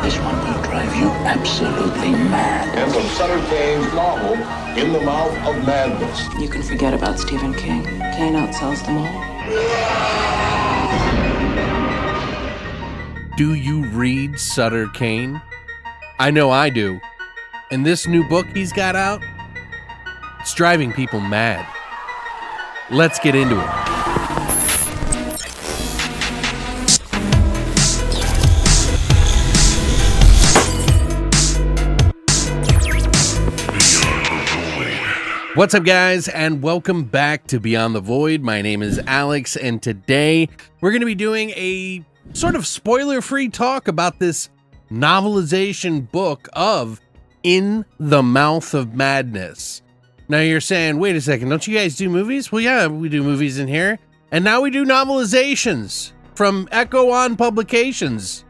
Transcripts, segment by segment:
This one will drive you absolutely mad. And from Sutter Cane's novel, In the Mouth of Madness. You can forget about Stephen King. Kane outsells them all. Do you read Sutter Cane? I know I do. And this new book he's got out, it's driving people mad. Let's get into it. What's up, guys, and welcome back to Beyond the Void. My name is Alex, and today we're going to be doing a sort of spoiler-free talk about this novelization book of In the Mouth of Madness. Now you're saying, wait a second, don't you guys do movies? Well, yeah, we do movies in here. And now we do novelizations from Echo On Publications,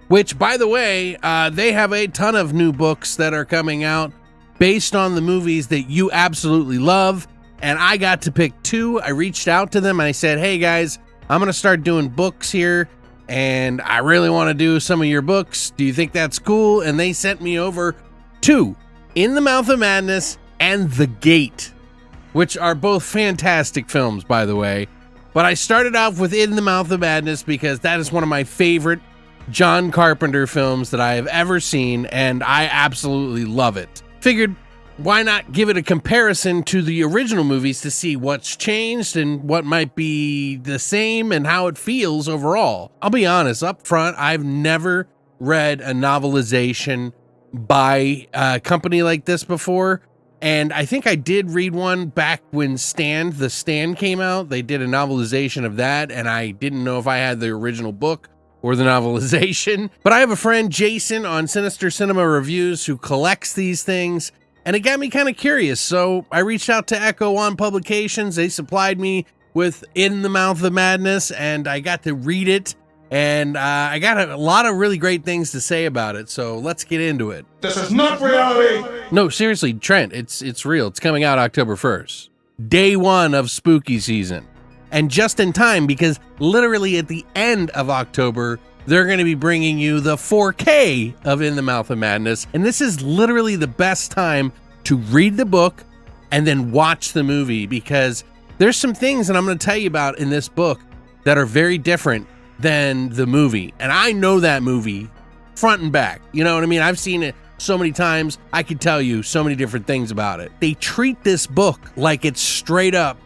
which, by the way, they have a ton of new books that are coming out based on the movies that you absolutely love. And I got to pick two. I reached out to them and I said, hey guys, I'm going to start doing books here, and I really want to do some of your books. Do you think that's cool? And they sent me over two, In the Mouth of Madness and The Gate, which are both fantastic films, by the way. But I started off with In the Mouth of Madness because that is one of my favorite John Carpenter films that I have ever seen, and I absolutely love it. Figured, why not give it a comparison to the original movies to see what's changed and what might be the same and how it feels overall. I'll be honest, up front, I've never read a novelization by a company like this before. And I think I did read one back when The Stand came out. They did a novelization of that, and I didn't know if I had the original book or the novelization. But I have a friend, Jason, on Sinister Cinema Reviews who collects these things, and it got me kind of curious. So I reached out to Echo On Publications. They supplied me with In the Mouth of Madness, and I got to read it, and I got a lot of really great things to say about it. So let's get into it. This is not reality! No, seriously, Trent, it's real. It's coming out October 1st. Day one of spooky season. And just in time, because literally at the end of October, they're going to be bringing you the 4K of In the Mouth of Madness. And this is literally the best time to read the book and then watch the movie, because there's some things that I'm going to tell you about in this book that are very different than the movie. And I know that movie front and back. You know what I mean? I've seen it so many times. I could tell you so many different things about it. They treat this book like it's straight up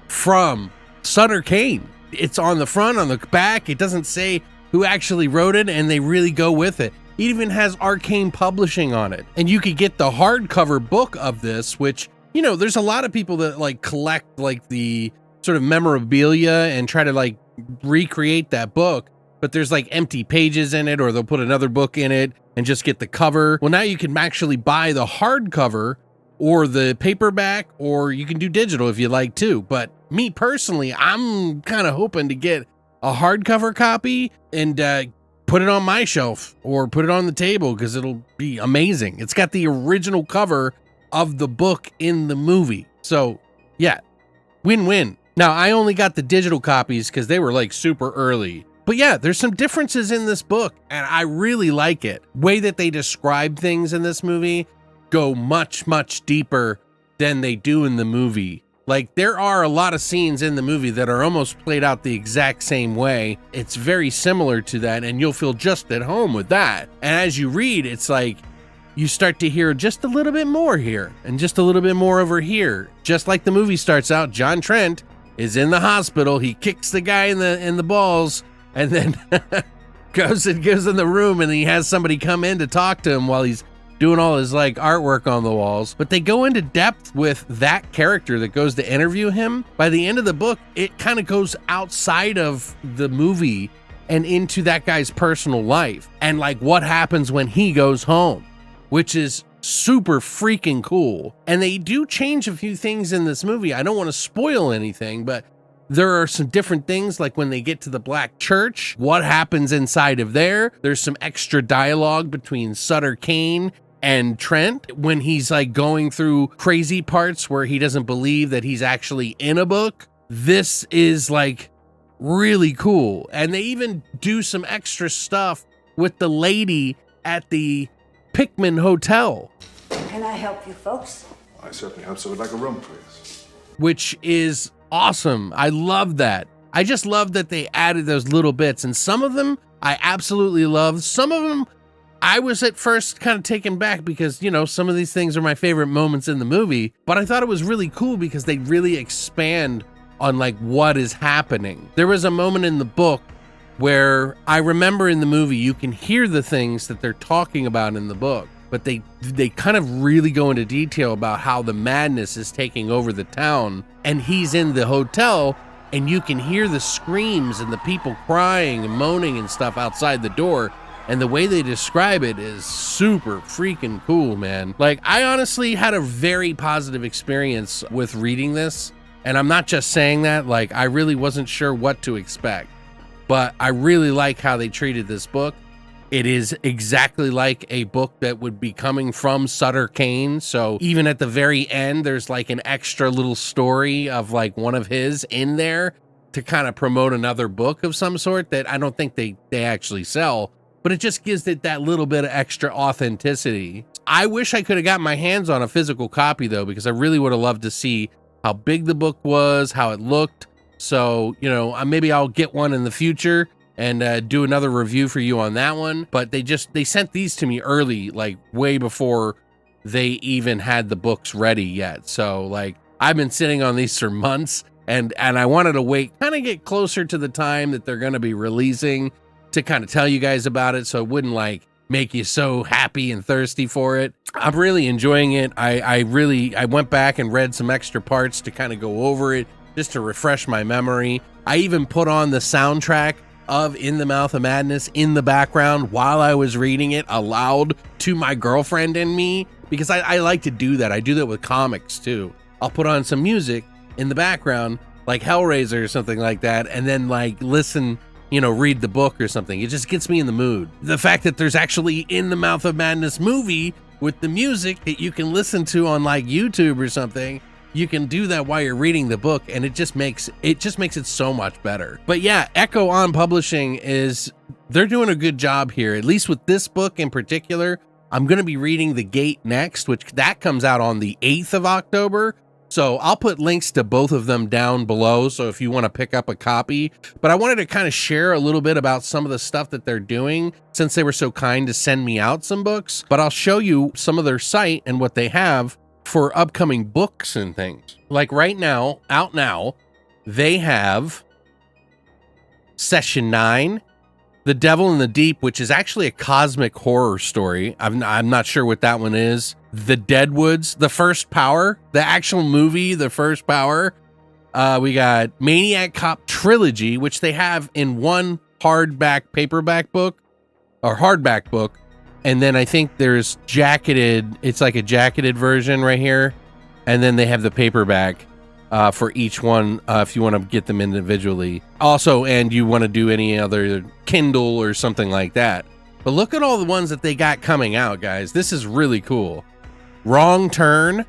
from Sutter Cane. It's on the front, on the back. It doesn't say who actually wrote it, and they really go with it. It even has Arcane Publishing on it. And you could get the hardcover book of this, which, you know, there's a lot of people that like collect like the sort of memorabilia and try to like recreate that book, but there's like empty pages in it, or they'll put another book in it and just get the cover. Well, now you can actually buy the hardcover or the paperback, or you can do digital if you like too. But me personally, I'm kind of hoping to get a hardcover copy and put it on my shelf or put it on the table, because it'll be amazing. It's got the original cover of the book in the movie. So yeah, win-win. Now, I only got the digital copies because they were like super early. But yeah, there's some differences in this book, and I really like it. Way that they describe things in this movie go much, much deeper than they do in the movie. Like, there are a lot of scenes in the movie that are almost played out the exact same way. It's very similar to that, and you'll feel just at home with that. And as you read, it's like you start to hear just a little bit more here and just a little bit more over here. Just like the movie starts out, John Trent is in the hospital. He kicks the guy in the balls, and then goes in the room, and he has somebody come in to talk to him while he's doing all his like artwork on the walls. But they go into depth with that character that goes to interview him. By the end of the book, it kind of goes outside of the movie and into that guy's personal life and like what happens when he goes home, which is super freaking cool. And they do change a few things in this movie. I don't want to spoil anything, but there are some different things, like when they get to the Black Church, what happens inside of there. There's some extra dialogue between Sutter Cane and Trent when he's like going through crazy parts where he doesn't believe that he's actually in a book. This is like really cool. And they even do some extra stuff with the lady at the Pickman Hotel. Can I help you folks? I certainly hope so. Would like a room, please. Which is awesome. I love that. I just love that they added those little bits, and some of them I absolutely love. Some of them I was at first kind of taken back because, you know, some of these things are my favorite moments in the movie, but I thought it was really cool because they really expand on like what is happening. There was a moment in the book where I remember in the movie you can hear the things that they're talking about in the book, but they kind of really go into detail about how the madness is taking over the town, and he's in the hotel and you can hear the screams and the people crying and moaning and stuff outside the door. And the way they describe it is super freaking cool, man. Like, I honestly had a very positive experience with reading this. And I'm not just saying that, like, I really wasn't sure what to expect. But I really like how they treated this book. It is exactly like a book that would be coming from Sutter Kane. So even at the very end, there's like an extra little story of like one of his in there to kind of promote another book of some sort that I don't think they actually sell. But it just gives it that little bit of extra authenticity. I wish I could have got my hands on a physical copy though, because I really would have loved to see how big the book was, how it looked. So, you know, maybe I'll get one in the future and do another review for you on that one. But they sent these to me early, like way before they even had the books ready yet. So like I've been sitting on these for months and I wanted to wait, kind of get closer to the time that they're going to be releasing to kind of tell you guys about it, so it wouldn't like make you so happy and thirsty for it. I'm really enjoying it. I went back and read some extra parts to kind of go over it, just to refresh my memory. I even put on the soundtrack of In the Mouth of Madness in the background while I was reading it aloud to my girlfriend and me, because I like to do that. I do that with comics too. I'll put on some music in the background, like Hellraiser or something like that, and then like listen, you know, read the book or something. It just gets me in the mood. The fact that there's actually In the Mouth of Madness movie with the music that you can listen to on like YouTube or something, you can do that while you're reading the book, and it just makes it so much better. But yeah, Echo On Publishing they're doing a good job here, at least with this book in particular. I'm going to be reading The Gate next, which that comes out on the 8th of October. So I'll put links to both of them down below, so if you want to pick up a copy. But I wanted to kind of share a little bit about some of the stuff that they're doing, since they were so kind to send me out some books. But I'll show you some of their site and what they have for upcoming books and things. Like right now, out now, they have Session 9, The Devil in the Deep, which is actually a cosmic horror story. I'm not sure what that one is. The Deadwoods, The First Power, the actual movie, The First Power. We got Maniac Cop Trilogy, which they have in one paperback book. And then I think there's jacketed, it's like a jacketed version right here. And then they have the paperback for each one if you want to get them individually. Also, and you want to do any other Kindle or something like that. But look at all the ones that they got coming out, guys. This is really cool. Wrong Turn,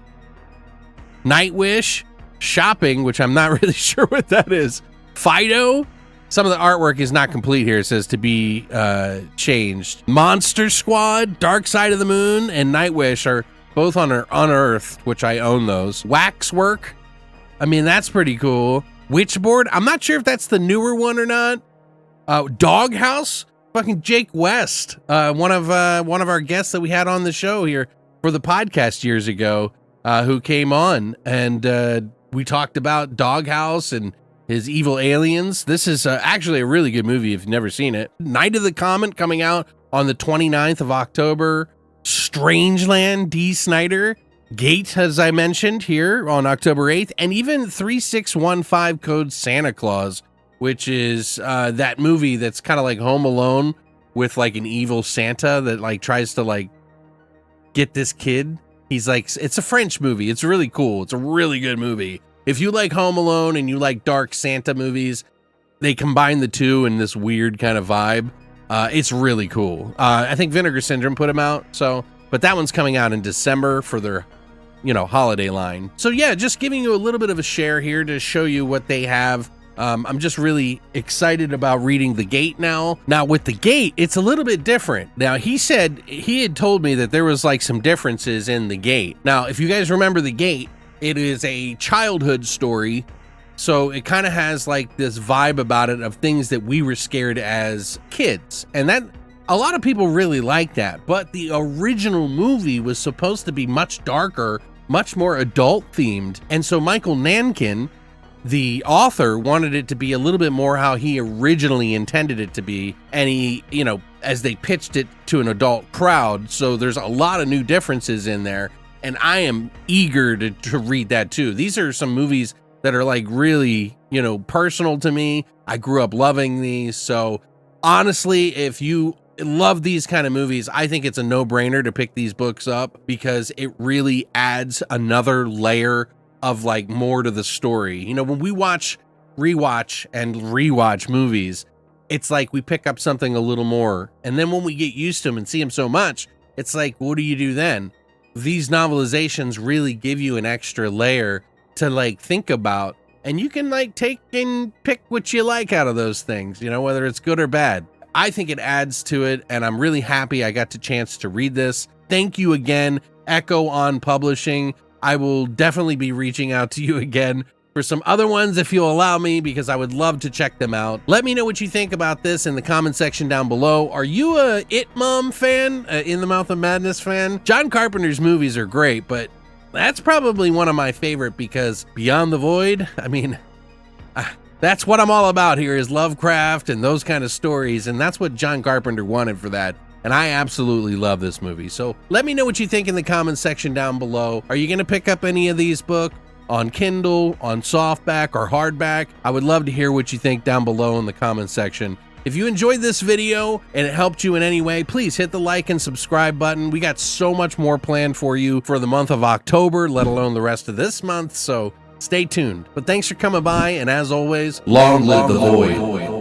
Nightwish, Shopping, which I'm not really sure what that is. Fido. Some of the artwork is not complete here. It says to be changed. Monster Squad, Dark Side of the Moon, and Nightwish are both on Unearthed, which I own those. Waxwork. I mean, that's pretty cool. Witchboard. I'm not sure if that's the newer one or not. Doghouse. Fucking Jake West, one of our guests that we had on the show here for the podcast years ago, who came on and we talked about Doghouse and his evil aliens. This is actually a really good movie if you've never seen it. Night of the Comet coming out on the 29th of October. Strangeland, D. Snyder. Gate, as I mentioned here, on October 8th. And even 3615 Code Santa Claus, which is that movie that's kind of like Home Alone with like an evil Santa that like tries to like get this kid. He's like, it's a French movie. It's really cool. It's a really good movie. If you like Home Alone and you like dark Santa movies, they combine the two in this weird kind of vibe. It's really cool. I think Vinegar Syndrome put them out. But that one's coming out in December for their, holiday line. So yeah, just giving you a little bit of a share here to show you what they have I'm just really excited about reading The Gate now. Now with The Gate, it's a little bit different. Now he had told me that there was like some differences in The Gate. Now, if you guys remember The Gate, it is a childhood story. So it kind of has like this vibe about it of things that we were scared as kids. And that a lot of people really like that. But the original movie was supposed to be much darker, much more adult themed. And so Michael Nankin, the author, wanted it to be a little bit more how he originally intended it to be. And he, as they pitched it to an adult crowd. So there's a lot of new differences in there. And I am eager to read that too. These are some movies that are like really, personal to me. I grew up loving these. So honestly, if you love these kind of movies, I think it's a no-brainer to pick these books up because it really adds another layer of like more to the story. When we rewatch and rewatch movies, it's like we pick up something a little more. And then when we get used to them and see them so much, it's like, what do you do then? These novelizations really give you an extra layer to like think about, and you can like take and pick what you like out of those things, whether it's good or bad. I think it adds to it, and I'm really happy I got the chance to read this. Thank you again, Echo on Publishing. I will definitely be reaching out to you again for some other ones if you'll allow me, because I would love to check them out. Let me know what you think about this in the comment section down below. Are you a It Mom fan, In the Mouth of Madness fan? John Carpenter's movies are great, but that's probably one of my favorite because Beyond the Void, that's what I'm all about here is Lovecraft and those kind of stories, and that's what John Carpenter wanted for that. And I absolutely love this movie. So let me know what you think in the comment section down below. Are you going to pick up any of these books on Kindle, on softback, or hardback? I would love to hear what you think down below in the comment section. If you enjoyed this video and it helped you in any way, please hit the like and subscribe button. We got so much more planned for you for the month of October, let alone the rest of this month, so stay tuned. But thanks for coming by, and as always, long live the void.